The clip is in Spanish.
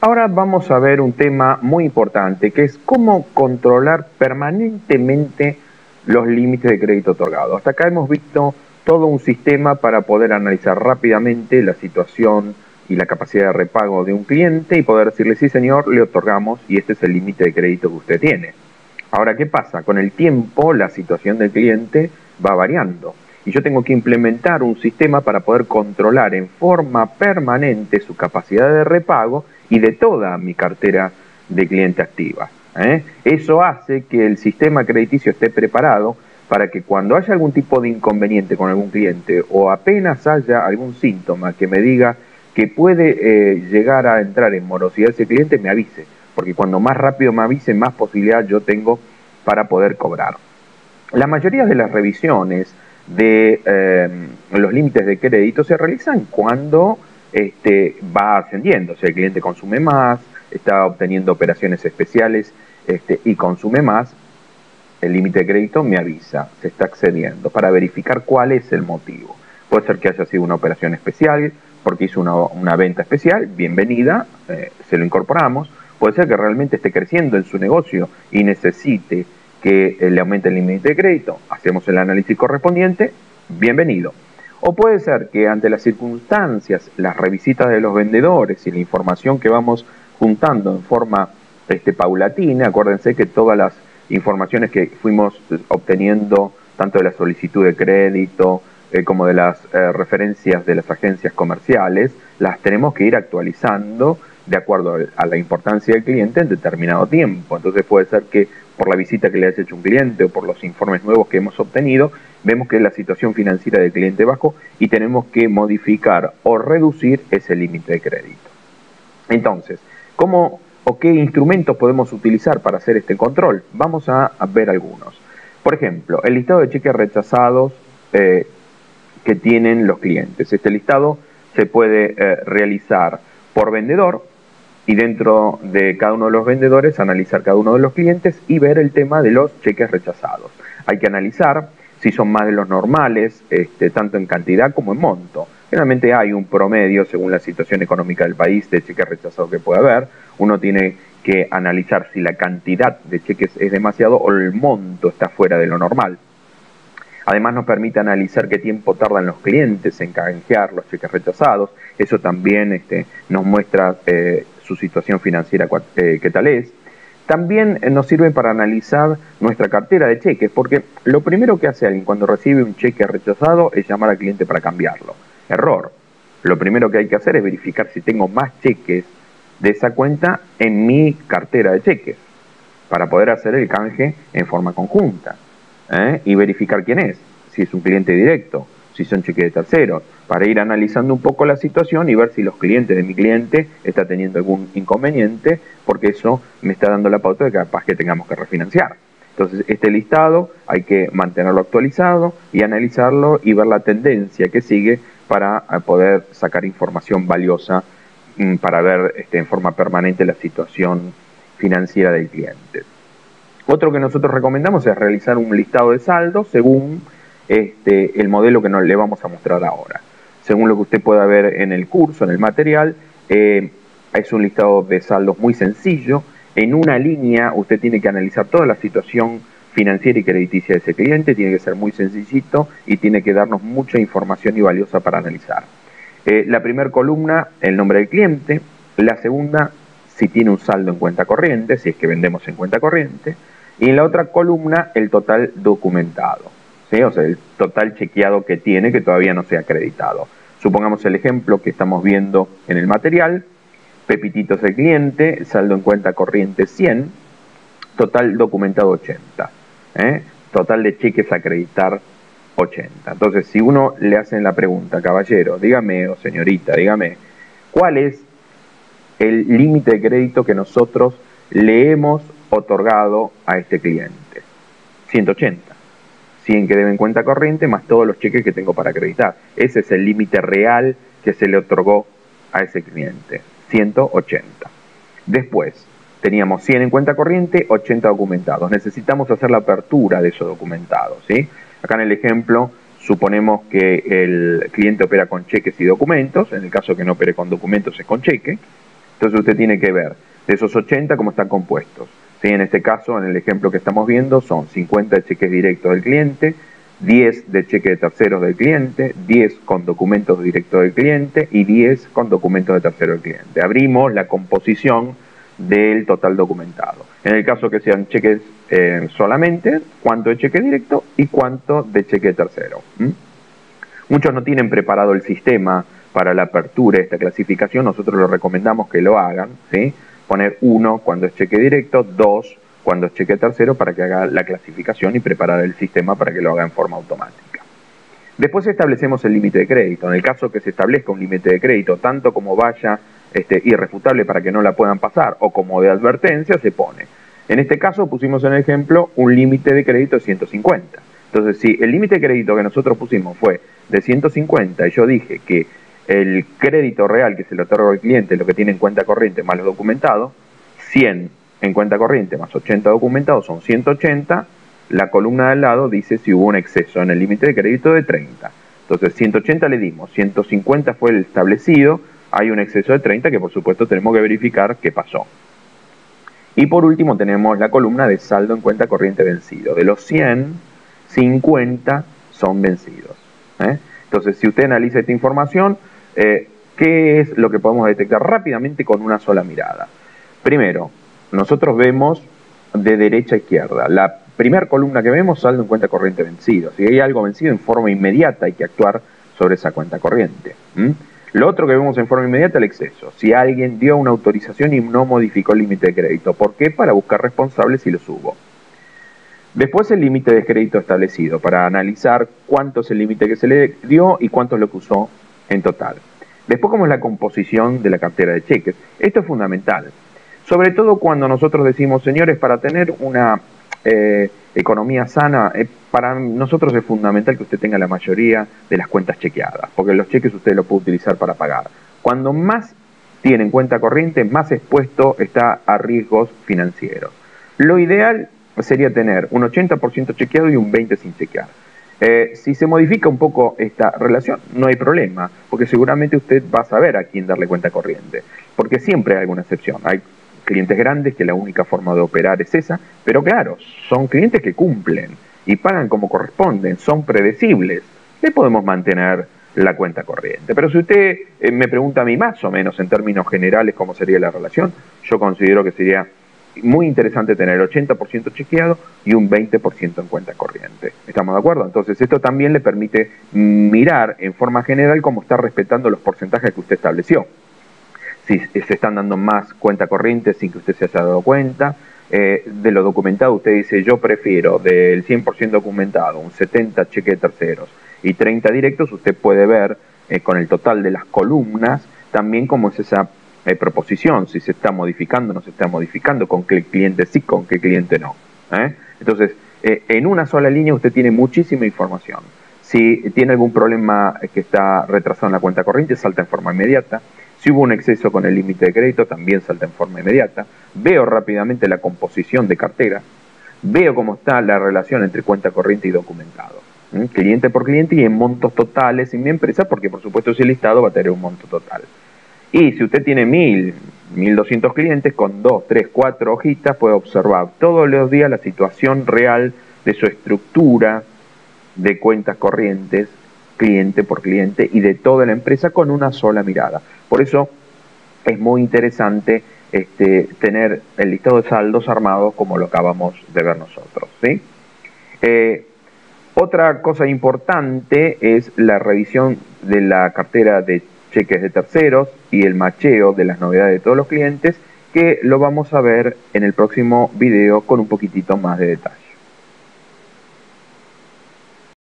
Ahora vamos a ver un tema muy importante, que es cómo controlar permanentemente los límites de crédito otorgado. Hasta acá hemos visto todo un sistema para poder analizar rápidamente la situación y la capacidad de repago de un cliente y poder decirle, sí señor, le otorgamos y este es el límite de crédito que usted tiene. Ahora, ¿qué pasa? Con el tiempo la situación del cliente va variando y yo tengo que implementar un sistema para poder controlar en forma permanente su capacidad de repago y de toda mi cartera de cliente activa. Eso hace que el sistema crediticio esté preparado para que cuando haya algún tipo de inconveniente con algún cliente o apenas haya algún síntoma que me diga que puede llegar a entrar en morosidad ese cliente, me avise, porque cuando más rápido me avise, más posibilidad yo tengo para poder cobrar. La mayoría de las revisiones de los límites de crédito se realizan cuando va ascendiendo, o sea, el cliente consume más, está obteniendo operaciones especiales y consume más, el límite de crédito me avisa, se está excediendo, para verificar cuál es el motivo. Puede ser que haya sido una operación especial, porque hizo una venta especial, bienvenida, se lo incorporamos. Puede ser que realmente esté creciendo en su negocio y necesite que le aumente el límite de crédito, hacemos el análisis correspondiente, bienvenido. O puede ser que ante las circunstancias, las revisitas de los vendedores y la información que vamos juntando en forma paulatina, acuérdense que todas las informaciones que fuimos obteniendo, tanto de la solicitud de crédito como de las referencias de las agencias comerciales, las tenemos que ir actualizando de acuerdo a la importancia del cliente en determinado tiempo. Entonces puede ser que por la visita que le haya hecho un cliente o por los informes nuevos que hemos obtenido, vemos que la situación financiera del cliente bajó y tenemos que modificar o reducir ese límite de crédito. Entonces, ¿cómo o qué instrumentos podemos utilizar para hacer este control? Vamos a ver algunos. Por ejemplo, el listado de cheques rechazados que tienen los clientes. Este listado se puede realizar por vendedor y dentro de cada uno de los vendedores analizar cada uno de los clientes y ver el tema de los cheques rechazados. Hay que analizar si son más de los normales, tanto en cantidad como en monto. Generalmente hay un promedio, según la situación económica del país, de cheques rechazados que puede haber. Uno tiene que analizar si la cantidad de cheques es demasiado o el monto está fuera de lo normal. Además nos permite analizar qué tiempo tardan los clientes en canjear los cheques rechazados. Eso también nos muestra su situación financiera qué tal es. También nos sirve para analizar nuestra cartera de cheques, porque lo primero que hace alguien cuando recibe un cheque rechazado es llamar al cliente para cambiarlo. Error. Lo primero que hay que hacer es verificar si tengo más cheques de esa cuenta en mi cartera de cheques, para poder hacer el canje en forma conjunta. Y verificar quién es, si es un cliente directo, si son cheques de terceros, para ir analizando un poco la situación y ver si los clientes de mi cliente están teniendo algún inconveniente, porque eso me está dando la pauta de que capaz que tengamos que refinanciar. Entonces este listado hay que mantenerlo actualizado y analizarlo y ver la tendencia que sigue para poder sacar información valiosa para ver en forma permanente la situación financiera del cliente. Otro que nosotros recomendamos es realizar un listado de saldos según el modelo que le vamos a mostrar ahora. Según lo que usted pueda ver en el curso, en el material, es un listado de saldos muy sencillo. En una línea usted tiene que analizar toda la situación financiera y crediticia de ese cliente, tiene que ser muy sencillito y tiene que darnos mucha información y valiosa para analizar. La primera columna, el nombre del cliente. La segunda, si tiene un saldo en cuenta corriente, si es que vendemos en cuenta corriente. Y en la otra columna, el total documentado, ¿sí? O sea, el total chequeado que tiene, que todavía no se ha acreditado. Supongamos el ejemplo que estamos viendo en el material. Pepitito es el cliente, saldo en cuenta corriente 100, total documentado 80. Total de cheques a acreditar 80. Entonces, si uno le hacen la pregunta, caballero, dígame, o señorita, dígame, ¿cuál es el límite de crédito que nosotros le hemos otorgado a este cliente? 180. 100 que debe en cuenta corriente más todos los cheques que tengo para acreditar. Ese es el límite real que se le otorgó a ese cliente. 180. Después, teníamos 100 en cuenta corriente, 80 documentados. Necesitamos hacer la apertura de esos documentados, ¿sí? Acá en el ejemplo, suponemos que el cliente opera con cheques y documentos. En el caso que no opere con documentos, es con cheque. Entonces usted tiene que ver de esos 80 cómo están compuestos. ¿Sí? En este caso, en el ejemplo que estamos viendo, son 50 de cheques directos del cliente, 10 de cheques de terceros del cliente, 10 con documentos directos del cliente y 10 con documentos de terceros del cliente. Abrimos la composición del total documentado. En el caso que sean cheques solamente, cuánto de cheque directo y cuánto de cheque de tercero. Muchos no tienen preparado el sistema para la apertura de esta clasificación. Nosotros les recomendamos que lo hagan, ¿sí? Poner 1 cuando es cheque directo, 2 cuando es cheque tercero, para que haga la clasificación y preparar el sistema para que lo haga en forma automática. Después establecemos el límite de crédito. En el caso que se establezca un límite de crédito, tanto como vaya irrefutable para que no la puedan pasar o como de advertencia, se pone. En este caso pusimos en el ejemplo un límite de crédito de 150. Entonces, si el límite de crédito que nosotros pusimos fue de 150 y yo dije que el crédito real que se le otorga al cliente, lo que tiene en cuenta corriente más los documentados, 100 en cuenta corriente más 80 documentados son 180, la columna de al lado dice si hubo un exceso en el límite de crédito de 30. Entonces 180 le dimos, 150 fue el establecido, hay un exceso de 30 que por supuesto tenemos que verificar qué pasó. Y por último tenemos la columna de saldo en cuenta corriente vencido. De los 100, 50 son vencidos. Entonces si usted analiza esta información, ¿qué es lo que podemos detectar rápidamente con una sola mirada? Primero, nosotros vemos de derecha a izquierda. La primera columna que vemos, saldo en cuenta corriente vencido. Si hay algo vencido, en forma inmediata hay que actuar sobre esa cuenta corriente. Lo otro que vemos en forma inmediata, el exceso. Si alguien dio una autorización y no modificó el límite de crédito. ¿Por qué? Para buscar responsables si los hubo. Después el límite de crédito establecido, para analizar cuánto es el límite que se le dio y cuánto es lo que usó en total. Después, cómo es la composición de la cartera de cheques. Esto es fundamental. Sobre todo cuando nosotros decimos, señores, para tener una economía sana, para nosotros es fundamental que usted tenga la mayoría de las cuentas chequeadas, porque los cheques usted los puede utilizar para pagar. Cuando más tiene en cuenta corriente, más expuesto está a riesgos financieros. Lo ideal sería tener un 80% chequeado y un 20% sin chequear. Si se modifica un poco esta relación, no hay problema, porque seguramente usted va a saber a quién darle cuenta corriente, porque siempre hay alguna excepción. Hay clientes grandes que la única forma de operar es esa, pero claro, son clientes que cumplen y pagan como corresponden, son predecibles, le podemos mantener la cuenta corriente. Pero si usted me pregunta a mí más o menos en términos generales cómo sería la relación, yo considero que sería muy interesante tener el 80% chequeado y un 20% en cuenta corriente. ¿Estamos de acuerdo? Entonces esto también le permite mirar en forma general cómo está respetando los porcentajes que usted estableció. Si se están dando más cuenta corriente sin que usted se haya dado cuenta. De lo documentado usted dice, yo prefiero del 100% documentado, un 70 cheques terceros y 30 directos. Usted puede ver con el total de las columnas también cómo es esa proposición, si se está modificando, no se está modificando, con qué cliente sí, con qué cliente no. Entonces, en una sola línea usted tiene muchísima información. Si tiene algún problema que está retrasado en la cuenta corriente, salta en forma inmediata. Si hubo un exceso con el límite de crédito, también salta en forma inmediata. Veo rápidamente la composición de cartera. Veo cómo está la relación entre cuenta corriente y documentado. Cliente por cliente y en montos totales en mi empresa, porque por supuesto ese listado va a tener un monto total. Y si usted tiene 1000, 1200 clientes, con 2, 3, 4 hojitas, puede observar todos los días la situación real de su estructura de cuentas corrientes, cliente por cliente, y de toda la empresa con una sola mirada. Por eso es muy interesante tener el listado de saldos armados como lo acabamos de ver nosotros, ¿sí? Otra cosa importante es la revisión de la cartera de cheques de terceros y el macheo de las novedades de todos los clientes, que lo vamos a ver en el próximo video con un poquitito más de detalle.